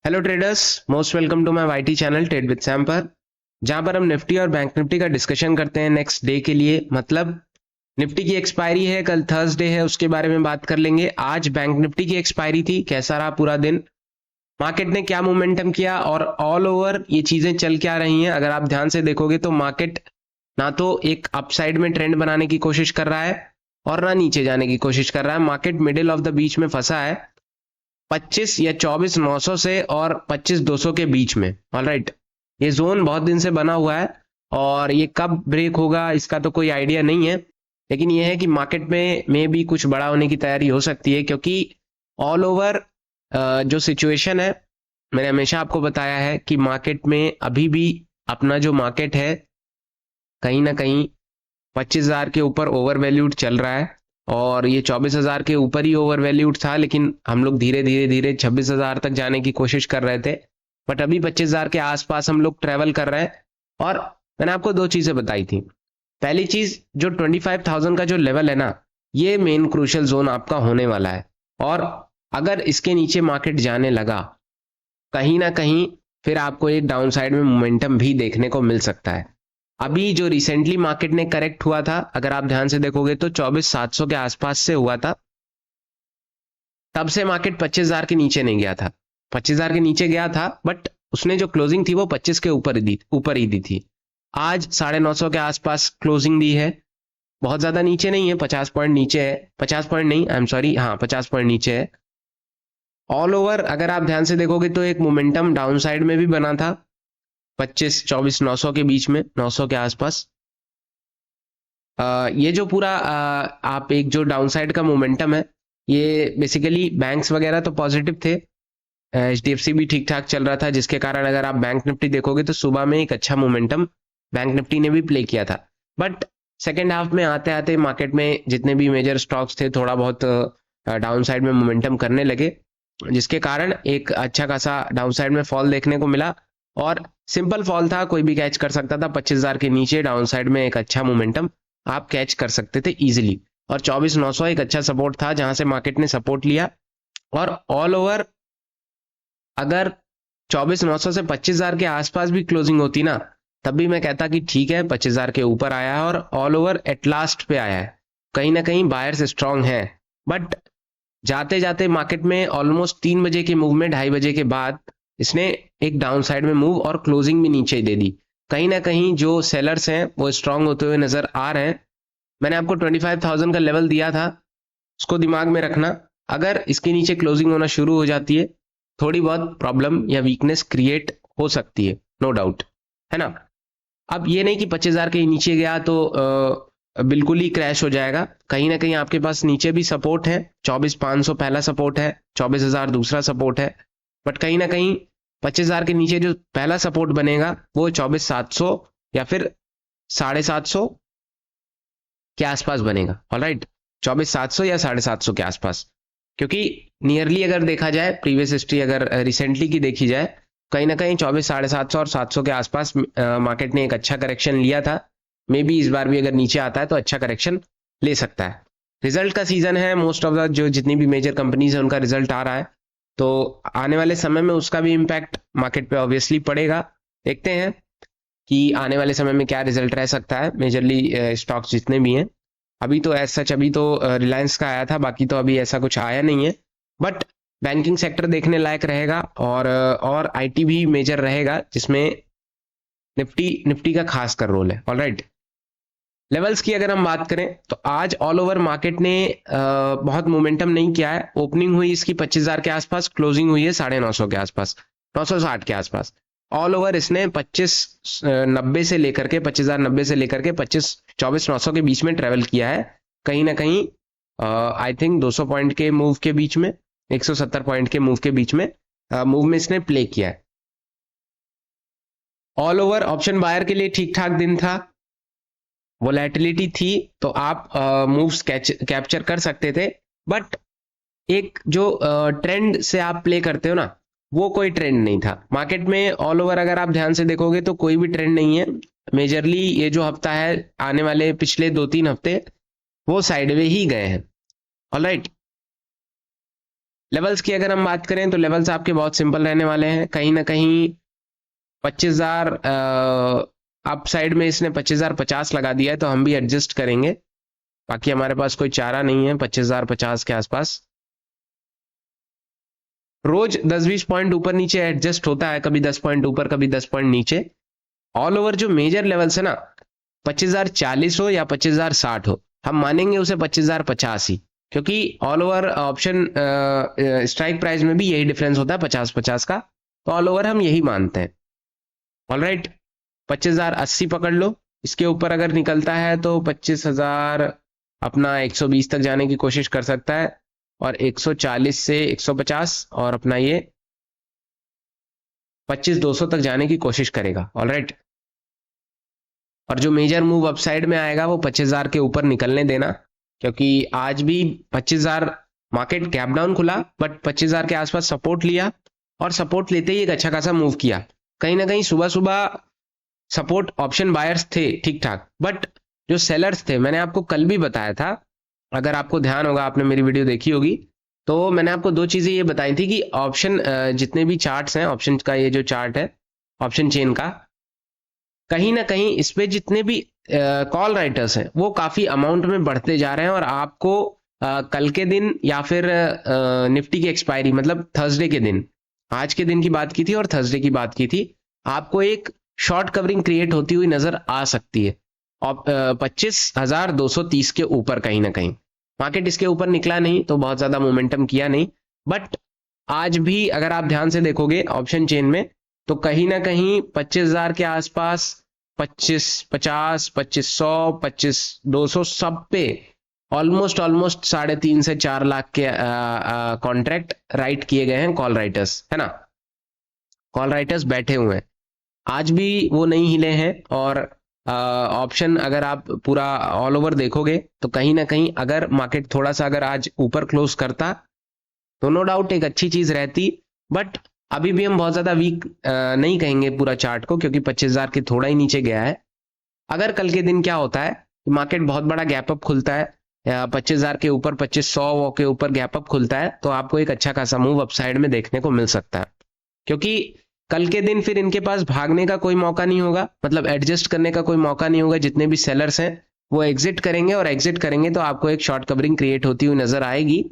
Hello traders, most welcome to my YT channel trade with Sam पर, जहां पर हम निफ्टी और बैंक निफ्टी का डिस्कशन करते हैं नेक्स्ट डे के लिए। मतलब निफ्टी की एक्सपायरी है, कल थर्सडे है, उसके बारे में बात कर लेंगे। आज बैंक निफ्टी की एक्सपायरी थी, कैसा रहा पूरा दिन, मार्केट ने क्या मोमेंटम किया और ऑल ओवर ये चीजें चल क्या रही हैं। अगर आप ध्यान से देखोगे तो मार्केट ना तो एक अपसाइड में ट्रेंड बनाने की कोशिश कर रहा है और ना नीचे जाने की कोशिश कर रहा है। Market middle of the beach में फंसा है, 25 या 24,900 से और 25,200 के बीच में। ऑलराइट, ये जोन बहुत दिन से बना हुआ है और ये कब ब्रेक होगा इसका तो कोई आइडिया नहीं है, लेकिन ये है कि मार्केट में भी कुछ बड़ा होने की तैयारी हो सकती है, क्योंकि ऑल ओवर जो सिचुएशन है, मैंने हमेशा आपको बताया है कि मार्केट में अभी भी अपना जो मार्केट है कहीं ना कहीं 25,000 के ऊपर ओवर वैल्यूड चल रहा है और ये 24,000 के ऊपर ही ओवर वैल्यूड था, लेकिन हम लोग धीरे धीरे धीरे 26,000 तक जाने की कोशिश कर रहे थे। बट अभी 25,000 के आसपास हम लोग ट्रेवल कर रहे हैं। और मैंने आपको दो चीजें बताई थी। पहली चीज, जो 25,000 का जो लेवल है ना, ये मेन क्रूशियल जोन आपका होने वाला है और अगर इसके नीचे मार्केट जाने लगा कहीं ना कहीं, फिर आपको एक डाउन साइड में मोमेंटम भी देखने को मिल सकता है। अभी जो रिसेंटली मार्केट ने करेक्ट हुआ था, अगर आप ध्यान से देखोगे तो 24,700 के आसपास से हुआ था। तब से मार्केट 25,000 के नीचे नहीं गया था। 25,000 के नीचे गया था बट उसने जो क्लोजिंग थी वो 25 के ऊपर ही दी थी। आज 950 के आसपास क्लोजिंग दी है, बहुत ज्यादा नीचे नहीं है, 50 पॉइंट नीचे है। 50 पॉइंट नहीं, आई एम सॉरी, हाँ 50 पॉइंट नीचे है। ऑल ओवर अगर आप ध्यान से देखोगे तो एक मोमेंटम डाउन साइड में भी बना था 25-24,900 के बीच में, 900 के आसपास। ये जो पूरा आप एक जो डाउनसाइड का मोमेंटम है, ये बेसिकली बैंक्स वगैरह तो पॉजिटिव थे, एचडीएफसी भी ठीक ठाक चल रहा था, जिसके कारण अगर आप बैंक निफ्टी देखोगे तो सुबह में एक अच्छा मोमेंटम बैंक निफ्टी ने भी प्ले किया था। बट सेकेंड हाफ में आते आते मार्केट में जितने भी मेजर स्टॉक्स थे थोड़ा बहुत डाउन साइड में मोमेंटम करने लगे, जिसके कारण एक अच्छा खासा डाउन साइड में फॉल देखने को मिला। और सिंपल फॉल था, कोई भी कैच कर सकता था। 25,000 के नीचे डाउन साइड में एक अच्छा मोमेंटम आप कैच कर सकते थे इजीली, और 24,900 एक अच्छा सपोर्ट था जहां से मार्केट ने सपोर्ट लिया। और ऑल ओवर अगर 24,900 से 25,000 के आसपास भी क्लोजिंग होती ना, तब भी मैं कहता कि ठीक है, 25,000 के ऊपर आया है और ऑल ओवर एट लास्ट पे आया है। कहीं ना कहीं बायर्स स्ट्रांग है, बट जाते जाते मार्केट में ऑलमोस्ट 3 बजे के मूव में, 2:30 बजे के बाद इसने एक डाउन साइड में मूव और क्लोजिंग भी नीचे ही दे दी। कहीं ना कहीं जो सेलर्स हैं वो स्ट्रांग होते हुए नजर आ रहे हैं। मैंने आपको 25,000 का लेवल दिया था, उसको दिमाग में रखना। अगर इसके नीचे क्लोजिंग होना शुरू हो जाती है, थोड़ी बहुत प्रॉब्लम या वीकनेस क्रिएट हो सकती है, नो डाउट, है ना। अब ये नहीं कि 25,000 के नीचे गया तो बिल्कुल ही क्रैश हो जाएगा। कहीं ना कहीं आपके पास नीचे भी सपोर्ट है, 24,500 पहला सपोर्ट है, 24,000 दूसरा सपोर्ट है। बट कहीं ना कहीं 25,000 के नीचे जो पहला सपोर्ट बनेगा वो 24,700 या फिर 750 के आसपास बनेगा। ऑलराइट, 24,700 या 750 के आसपास, क्योंकि नियरली अगर देखा जाए, प्रीवियस हिस्ट्री अगर रिसेंटली की देखी जाए, कहीं ना कहीं 24,750 और 700 के आसपास मार्केट ने एक अच्छा करेक्शन लिया था। मे बी इस बार भी अगर नीचे आता है तो अच्छा करेक्शन ले सकता है। रिजल्ट का सीजन है, मोस्ट ऑफ द जो जितनी भी मेजर कंपनीज है उनका रिजल्ट आ रहा है, तो आने वाले समय में उसका भी इम्पैक्ट मार्केट पे ऑब्वियसली पड़ेगा। देखते हैं कि आने वाले समय में क्या रिजल्ट रह सकता है मेजरली स्टॉक्स जितने भी हैं। अभी तो एज सच अभी तो रिलायंस का आया था, बाकी तो अभी ऐसा कुछ आया नहीं है। बट बैंकिंग सेक्टर देखने लायक रहेगा और आईटी भी मेजर रहेगा, जिसमें निफ्टी का खास कर रोल है। ऑलराइट, लेवल्स की अगर हम बात करें तो आज ऑल ओवर मार्केट ने बहुत मोमेंटम नहीं किया है। ओपनिंग हुई इसकी 25,000 के आसपास, क्लोजिंग हुई है 950 के आसपास, 960 के आसपास। ऑल ओवर इसने 25,90 से लेकर के 25,090 से लेकर के 24,900 के बीच में ट्रेवल किया है। कहीं ना कहीं आई थिंक 200 पॉइंट के मूव के बीच में, 170 पॉइंट के मूव के बीच में मूव में इसने प्ले किया है। ऑल ओवर ऑप्शन बायर के लिए ठीक ठाक दिन था, वोलेटिलिटी थी, तो आप मूव्स कैप्चर कर सकते थे। बट एक जो ट्रेंड से आप प्ले करते हो ना, वो कोई ट्रेंड नहीं था मार्केट में। ऑल ओवर अगर आप ध्यान से देखोगे तो कोई भी ट्रेंड नहीं है। मेजरली ये जो हफ्ता है, आने वाले पिछले 2-3 हफ्ते वो साइडवे ही गए हैं। ऑलराइट, लेवल्स की अगर हम बात करें तो लेवल्स आपके बहुत सिंपल रहने वाले हैं। कहीं ना कहीं 25,000 अप साइड में इसने 25,050 लगा दिया है, तो हम भी एडजस्ट करेंगे। बाकी हमारे पास कोई चारा नहीं है। 25,050 के आसपास रोज 10-20 पॉइंट ऊपर नीचे एडजस्ट होता है, कभी 10 पॉइंट ऊपर, कभी 10 पॉइंट नीचे। ऑल ओवर जो मेजर लेवल्स है ना, 25,040 हो या 25,060 हो, हम मानेंगे उसे 25,050 ही, क्योंकि all over option strike price में भी यही डिफरेंस होता है 50-50 का, तो ऑल ओवर हम यही मानते हैं। ऑलराइट, 25,080 पकड़ लो। इसके ऊपर अगर निकलता है तो 25,000 अपना 120 तक जाने की कोशिश कर सकता है, और 140 से 150 और अपना ये 25,200 तक जाने की कोशिश करेगा। ऑलराइट, और जो मेजर मूव अपसाइड में आएगा वो 25,000 के ऊपर निकलने देना, क्योंकि आज भी 25,000 मार्केट गैप डाउन खुला, बट 25,000 के आसपास सपोर्ट लिया, और सपोर्ट लेते ही एक अच्छा खासा मूव किया। कहीं ना कहीं सुबह सुबह सपोर्ट ऑप्शन बायर्स थे ठीक ठाक, बट जो सेलर्स थे, मैंने आपको कल भी बताया था, अगर आपको ध्यान होगा, आपने मेरी वीडियो देखी होगी, तो मैंने आपको दो चीजें ये बताई थी कि ऑप्शन जितने भी चार्ट्स हैं, ऑप्शन का ये जो चार्ट है ऑप्शन चेन का, कहीं ना कहीं इस पे जितने भी कॉल राइटर्स हैं वो काफी अमाउंट में बढ़ते जा रहे हैं, और आपको कल के दिन या फिर निफ्टी की एक्सपायरी, मतलब थर्सडे के दिन, आज के दिन की बात की थी और थर्सडे की बात की थी, आपको एक शॉर्ट कवरिंग क्रिएट होती हुई नजर आ सकती है। और 25,230 के ऊपर कहीं ना कहीं मार्केट इसके ऊपर निकला नहीं, तो बहुत ज्यादा मोमेंटम किया नहीं, बट आज भी अगर आप ध्यान से देखोगे ऑप्शन चेन में, तो कहीं ना कहीं 25,000 के आसपास 2550, 2500, 25,200 सब पे ऑलमोस्ट 3.5 से 4 लाख के कॉन्ट्रैक्ट राइट किए गए हैं कॉल राइटर्स, है ना। कॉल राइटर्स बैठे हुए हैं, आज भी वो नहीं हिले हैं। और ऑप्शन अगर आप पूरा ऑल ओवर देखोगे तो कहीं ना कहीं अगर मार्केट थोड़ा सा अगर आज ऊपर क्लोज करता तो नो डाउट एक अच्छी चीज रहती, बट अभी भी हम बहुत ज्यादा वीक नहीं कहेंगे पूरा चार्ट को, क्योंकि 25,000 के थोड़ा ही नीचे गया है। अगर कल के दिन क्या होता है कि मार्केट बहुत बड़ा गैप अप खुलता है, 25,000 के ऊपर 2500 के ऊपर गैप अप खुलता है, तो आपको एक अच्छा खासा मूव अपसाइड में देखने को मिल सकता है, क्योंकि कल के दिन फिर इनके पास भागने का कोई मौका नहीं होगा, मतलब एडजस्ट करने का कोई मौका नहीं होगा। जितने भी सेलर्स हैं वो एग्जिट करेंगे, और एग्जिट करेंगे तो आपको एक शॉर्ट कवरिंग क्रिएट होती हुई नजर आएगी,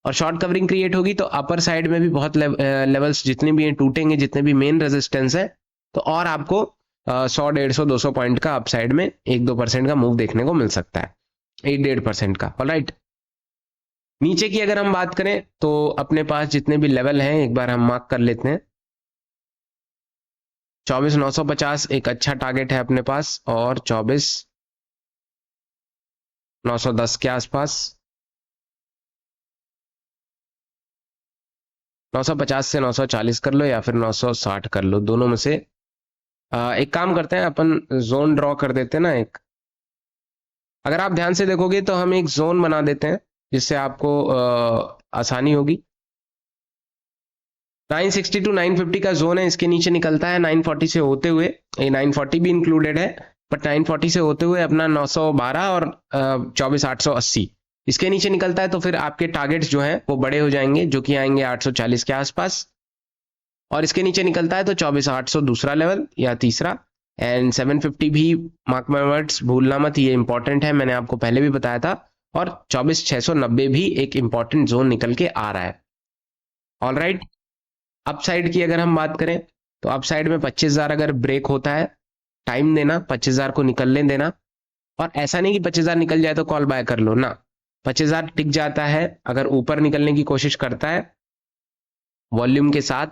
और शॉर्ट कवरिंग क्रिएट होगी तो अपर साइड में भी बहुत लेवल्स जितने भी हैं टूटेंगे, जितने भी मेन रेजिस्टेंस है, तो और आपको 100, 150, 200 पॉइंट का अपसाइड में 1-2% का मूव देखने को मिल सकता है, 1-1.5% का। ऑलराइट, नीचे की अगर हम बात करें तो अपने पास जितने भी लेवल हैं एक बार हम मार्क कर लेते हैं। 24,950 एक अच्छा टारगेट है अपने पास, और 24,910 के आसपास, 950 से 940 कर लो या फिर 960 कर लो, दोनों में से एक काम करते हैं, अपन जोन ड्रॉ कर देते हैं ना एक। अगर आप ध्यान से देखोगे तो हम एक जोन बना देते हैं जिससे आपको आसानी होगी। 960 टू 950 का जोन है, इसके नीचे निकलता है 940 से होते हुए, ये 940 भी इंक्लूडेड है, बट 940 से होते हुए अपना 912 और 24,880 इसके नीचे निकलता है, तो फिर आपके टारगेट्स जो हैं वो बड़े हो जाएंगे, जो कि आएंगे 840 के आसपास। और इसके नीचे निकलता है तो 24,800 दूसरा लेवल या तीसरा, एंड 750 भी मार्क माय वर्ड्स भूलना मत, ये इंपॉर्टेंट है, मैंने आपको पहले भी बताया था। और 24,690 भी एक इंपॉर्टेंट जोन निकल के आ रहा है। ऑलराइट, अपसाइड की अगर हम बात करें तो अपसाइड में 25,000 अगर ब्रेक होता है, टाइम देना, 25,000 को निकलने देना, और ऐसा नहीं कि 25,000 निकल जाए तो कॉल बाय कर लो ना। 25,000 टिक जाता है, अगर ऊपर निकलने की कोशिश करता है वॉल्यूम के साथ,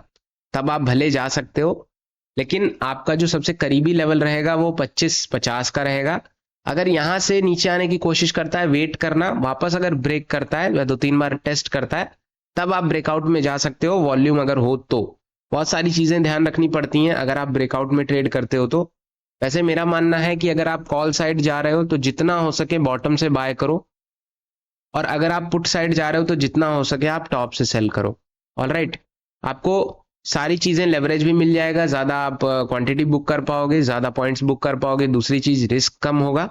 तब आप भले जा सकते हो, लेकिन आपका जो सबसे करीबी लेवल रहेगा वो 25-50 का रहेगा। अगर यहां से नीचे आने की कोशिश करता है, वेट करना, वापस अगर ब्रेक करता है या 2-3 बार टेस्ट करता है, तब आप ब्रेकआउट में जा सकते हो, वॉल्यूम अगर हो तो। बहुत सारी चीजें ध्यान रखनी पड़ती हैं अगर आप ब्रेकआउट में ट्रेड करते हो तो। वैसे मेरा मानना है कि अगर आप कॉल साइड जा रहे हो तो जितना हो सके बॉटम से बाय करो, और अगर आप पुट साइड जा रहे हो तो जितना हो सके आप टॉप से सेल करो। ऑलराइट, आपको सारी चीजें लेवरेज भी मिल जाएगा, ज्यादा आप क्वांटिटी बुक कर पाओगे, ज्यादा पॉइंट्स बुक कर पाओगे, दूसरी चीज रिस्क कम होगा,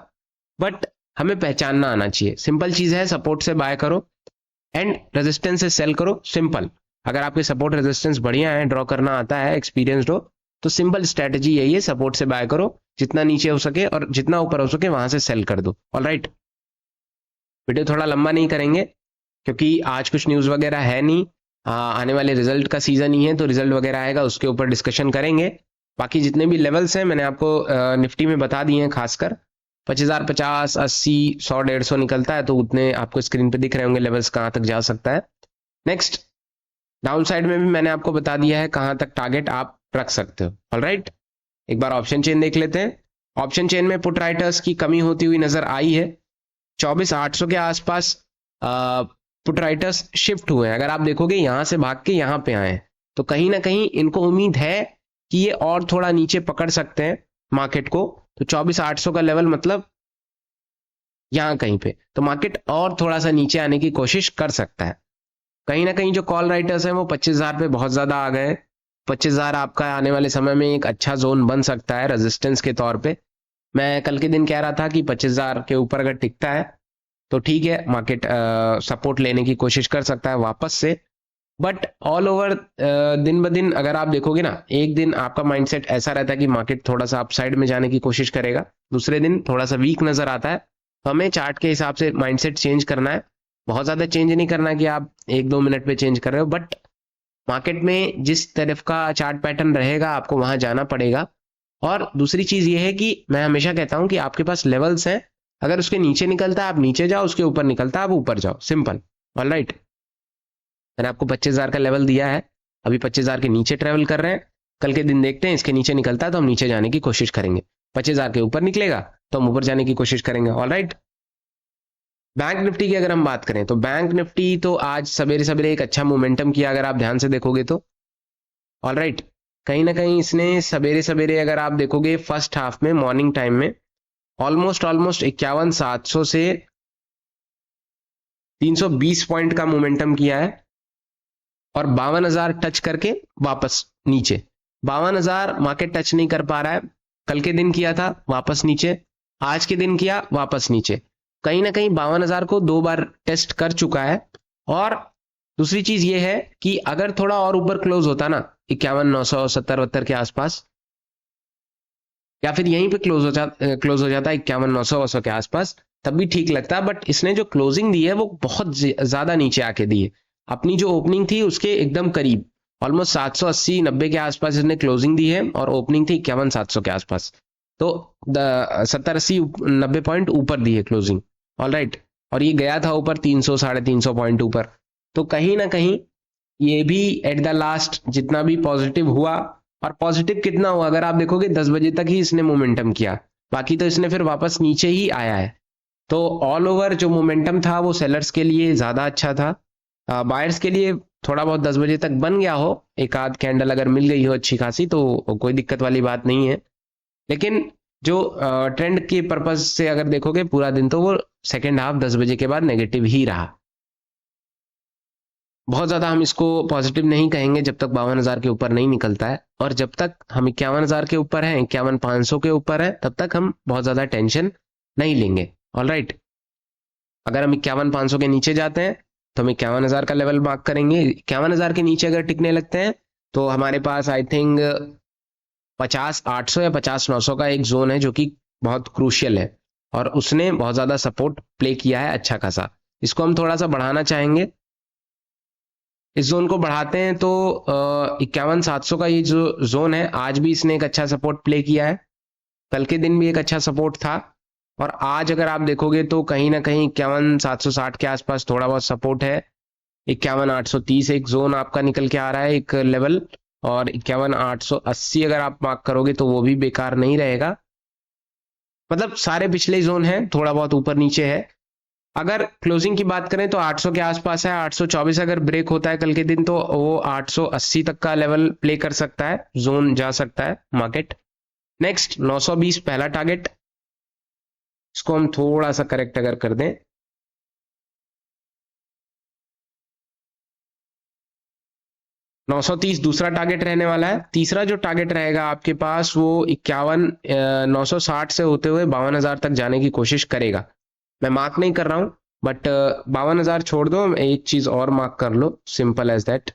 बट हमें पहचानना आना चाहिए। सिंपल चीज है, सपोर्ट से बाय करो, एंड रेजिस्टेंस से सेल करो, सिंपल। अगर आपके सपोर्ट रेजिस्टेंस बढ़िया है, ड्रॉ करना आता है, एक्सपीरियंस्ड हो, तो सिंपल स्ट्रेटजी यही है, सपोर्ट से बाय करो, जितना नीचे हो सके और जितना ऊपर हो सके वहां से सेल कर दो। ऑलराइट, वीडियो थोड़ा लंबा नहीं करेंगे क्योंकि आज कुछ न्यूज़ वगैरह है नहीं, आने वाले रिजल्ट का सीजन ही है, तो रिजल्ट वगैरह आएगा उसके ऊपर डिस्कशन करेंगे। बाकी जितने भी लेवल्स हैं मैंने आपको निफ्टी में बता दिए हैं, खासकर 50,000, 50, 80, 100, 150 निकलता है, तो उतने आपको स्क्रीन पे दिख रहे होंगे लेवल्स कहाँ तक जा सकता है। नेक्स्ट, डाउन साइड में भी मैंने आपको बता दिया है कहाँ तक टारगेट आप रख सकते हो। ऑलराइट, एक बार ऑप्शन चेन देख लेते हैं। ऑप्शन चेन में पुट राइटर्स की कमी होती हुई नजर आई है। 24,800 के आसपास पुट राइटर्स शिफ्ट हुए हैं। अगर आप देखोगे यहां से भाग के यहां पे आए, तो कहीं ना कहीं इनको उम्मीद है कि ये और थोड़ा नीचे पकड़ सकते हैं मार्केट को। तो 24,800 का लेवल मतलब यहां कहीं पे, तो मार्केट और थोड़ा सा नीचे आने की कोशिश कर सकता है। कहीं ना कहीं जो कॉल राइटर्स हैं वो 25,000 पे बहुत ज्यादा आ गए। 25,000 आपका आने वाले समय में एक अच्छा जोन बन सकता है रेजिस्टेंस के तौर पे। मैं कल के दिन कह रहा था कि 25,000 के ऊपर अगर टिकता है तो ठीक है, मार्केट सपोर्ट लेने की कोशिश कर सकता है वापस से। बट ऑल ओवर दिन ब दिन अगर आप देखोगे ना, एक दिन आपका माइंडसेट ऐसा रहता है कि मार्केट थोड़ा सा अपसाइड में जाने की कोशिश करेगा, दूसरे दिन थोड़ा सा वीक नजर आता है। तो हमें चार्ट के हिसाब से माइंडसेट चेंज करना है। बहुत ज्यादा चेंज नहीं करना कि आप 1-2 मिनट पे चेंज कर रहे हो, बट मार्केट में जिस तरफ का चार्ट पैटर्न रहेगा आपको वहां जाना पड़ेगा। और दूसरी चीज ये है कि मैं हमेशा कहता हूं कि आपके पास लेवल्स हैं, अगर उसके नीचे निकलता है आप नीचे जाओ, उसके ऊपर निकलता है आप ऊपर जाओ, सिंपल। ऑलराइट, मैंने आपको 25,000 का लेवल दिया है, अभी 25,000 के नीचे ट्रेवल कर रहे हैं। कल के दिन देखते हैं, इसके नीचे निकलता है तो हम नीचे जाने की कोशिश करेंगे, 25,000 के ऊपर निकलेगा तो हम ऊपर जाने की कोशिश करेंगे। ऑलराइट, बैंक निफ्टी की अगर हम बात करें तो बैंक निफ्टी तो आज सवेरे सवेरे एक अच्छा मोमेंटम किया, अगर आप ध्यान से देखोगे तो। ऑलराइट, कहीं ना कहीं इसने सवेरे सवेरे अगर आप देखोगे फर्स्ट हाफ में, मॉर्निंग टाइम में ऑलमोस्ट 51,700 से 320 पॉइंट का मोमेंटम किया है और 52,000 टच करके वापस नीचे। 52,000 मार्केट टच नहीं कर पा रहा है। कल के दिन किया था वापस नीचे, आज के दिन किया वापस नीचे। कहीं ना कहीं 52,000 को 2 बार टेस्ट कर चुका है। और दूसरी चीज ये है कि अगर थोड़ा और ऊपर क्लोज होता ना, 51,900, 70-72 के आसपास, या फिर यहीं पे क्लोज हो जाता 51,900 के आसपास, तब भी ठीक लगता। बट इसने जो क्लोजिंग दी है वो बहुत ज्यादा नीचे आके दी है। अपनी जो ओपनिंग थी उसके एकदम करीब, ऑलमोस्ट 780-90 के आसपास इसने क्लोजिंग दी है और ओपनिंग थी 51,700 के आसपास। तो 70-80-90 पॉइंट ऊपर दी है क्लोजिंग। ऑलराइट, और ये गया था ऊपर 300, 350 पॉइंट ऊपर। तो कहीं ना कहीं ये भी एट द लास्ट जितना भी पॉजिटिव हुआ, और पॉजिटिव कितना हुआ अगर आप देखोगे 10 बजे तक ही इसने मोमेंटम किया, बाकी तो इसने फिर वापस नीचे ही आया है। तो ऑल ओवर जो मोमेंटम था वो सेलर्स के लिए ज्यादा अच्छा था। बायर्स के लिए थोड़ा बहुत 10 बजे तक बन गया हो, एक आध कैंडल अगर मिल गई हो अच्छी खासी तो कोई दिक्कत वाली बात नहीं है। लेकिन जो ट्रेंड के पर्पज से अगर देखोगे पूरा दिन, तो वो सेकेंड हाफ 10 बजे के बाद नेगेटिव ही रहा। बहुत ज्यादा हम इसको पॉजिटिव नहीं कहेंगे जब तक 52,000 के ऊपर नहीं निकलता है, और जब तक हम 51,000 के ऊपर हैं, 51,500 के ऊपर है, तब तक हम बहुत ज्यादा टेंशन नहीं लेंगे। ऑलराइट, अगर हम 51,500 के नीचे जाते हैं तो हम 51,000 का लेवल मार्क करेंगे। 51,000 के नीचे अगर टिकने लगते हैं तो हमारे पास आई थिंक 50,800 या 50,900 का एक जोन है जो कि बहुत क्रूशियल है, और उसने बहुत ज्यादा सपोर्ट प्ले किया है अच्छा खासा। इसको हम थोड़ा सा बढ़ाना चाहेंगे, इस जोन को बढ़ाते हैं तो 51,700 का ये जो जोन है, आज भी इसने एक अच्छा सपोर्ट प्ले किया है, कल के दिन भी एक अच्छा सपोर्ट था, और आज अगर आप देखोगे तो कहीं ना कहीं 51,760 के आसपास थोड़ा बहुत सपोर्ट है। 51,830 एक जोन आपका निकल के आ रहा है, एक लेवल, और 51,880 अगर आप मार्क करोगे तो वो भी बेकार नहीं रहेगा। मतलब सारे पिछले जोन हैं, थोड़ा बहुत ऊपर नीचे है। अगर क्लोजिंग की बात करें तो 800 के आसपास है। 824 अगर ब्रेक होता है कल के दिन तो वो 880 तक का लेवल प्ले कर सकता है, जोन जा सकता है मार्केट। नेक्स्ट 920 पहला टारगेट, इसको हम थोड़ा सा करेक्ट अगर कर दें, $930 दूसरा टारगेट रहने वाला है। तीसरा जो टारगेट रहेगा आपके पास वो 51,960 से होते हुए 52,000 तक जाने की कोशिश करेगा। मैं मार्क नहीं कर रहा हूं, बट 52,000 छोड़ दो, एक चीज और मार्क कर लो, सिंपल एज दैट।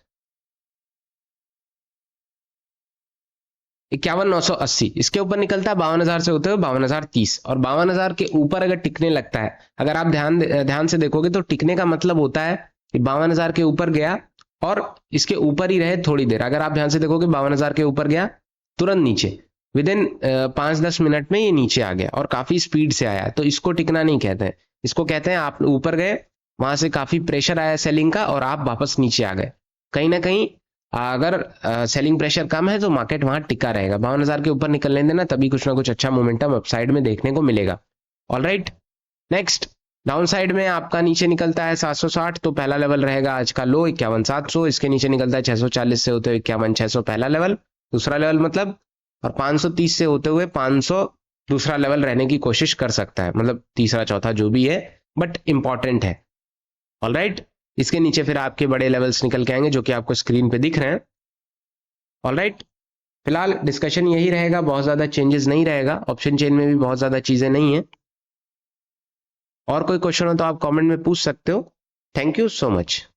51,980 इसके ऊपर निकलता है 52,000 से होते हुए 52,030, और 52,000 के ऊपर अगर टिकने लगता है, अगर आप ध्यान से देखोगे तो टिकने का मतलब होता है कि 52,000 के ऊपर गया और इसके ऊपर ही रहे थोड़ी देर। अगर आप ध्यान से देखोगे 52,000 के ऊपर गया, तुरंत नीचे, विद इन 5-10 मिनट में ये नीचे आ गया और काफी स्पीड से आया, तो इसको टिकना नहीं कहते हैं। इसको कहते हैं आप ऊपर गए, वहां से काफी प्रेशर आया सेलिंग का और आप वापस नीचे आ गए। कहीं ना कहीं अगर सेलिंग प्रेशर कम है तो मार्केट वहां टिका रहेगा। 52,000 के ऊपर निकलने देना, तभी कुछ ना कुछ अच्छा मोमेंटम अपसाइड में देखने को मिलेगा। ऑलराइट, नेक्स्ट डाउन साइड में आपका नीचे निकलता है 760, तो पहला लेवल रहेगा आज का लो 51,700। इसके नीचे निकलता है 640 से होते हुए 51,600 पहला लेवल, दूसरा लेवल मतलब, और 530 से होते हुए 500 दूसरा लेवल रहने की कोशिश कर सकता है, मतलब तीसरा चौथा जो भी है, बट इंपॉर्टेंट है। ऑलराइट, इसके नीचे फिर आपके बड़े लेवल्स निकल के आएंगे जो कि आपको स्क्रीन पे दिख रहे हैं। ऑलराइट, फिलहाल डिस्कशन यही रहेगा, बहुत ज्यादा चेंजेस नहीं रहेगा, ऑप्शन चेन में भी बहुत ज्यादा चीजें नहीं है। और कोई क्वेश्चन हो तो आप कमेंट में पूछ सकते हो। Thank you so much.